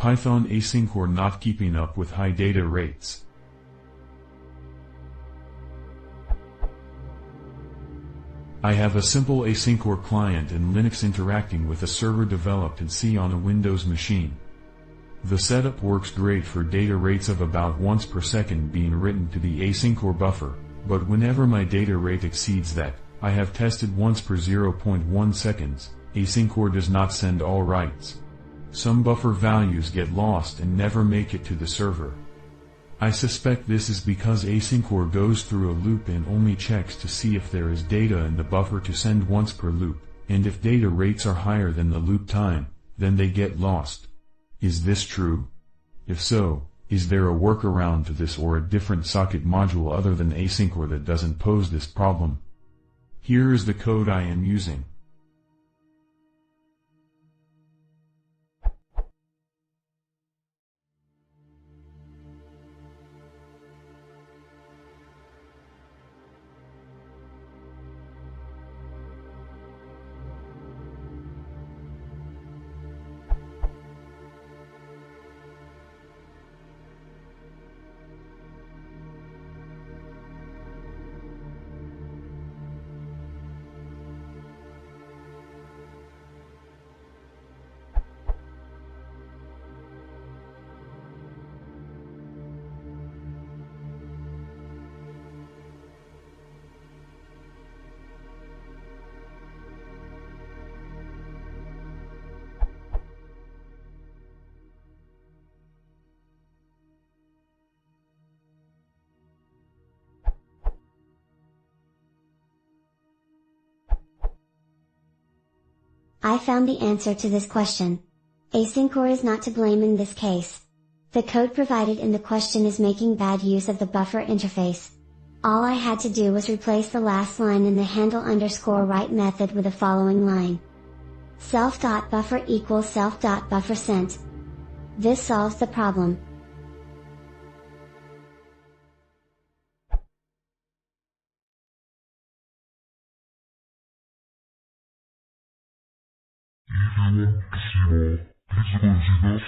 Python asyncore not keeping up with high data rates. I have a simple asyncore client in Linux interacting with a server developed in C on a Windows machine. The setup works great for data rates of about once per second being written to the asyncore buffer, but whenever my data rate exceeds that, I have tested once per 0.1 seconds, asyncore does not send all writes. Some buffer values get lost and never make it to the server. I suspect this is because asyncore goes through a loop and only checks to see if there is data in the buffer to send once per loop, and if data rates are higher than the loop time, then they get lost. Is this true? If so, is there a workaround to this or a different socket module other than asyncore that doesn't pose this problem? Here is the code I am using. I found the answer to this question. Asyncore is not to blame in this case. The code provided in the question is making bad use of the buffer interface. All I had to do was replace the last line in the handle_write method with the following line. Self.buffer equals self.buffer sent. This solves the problem. If you want to see more, please consider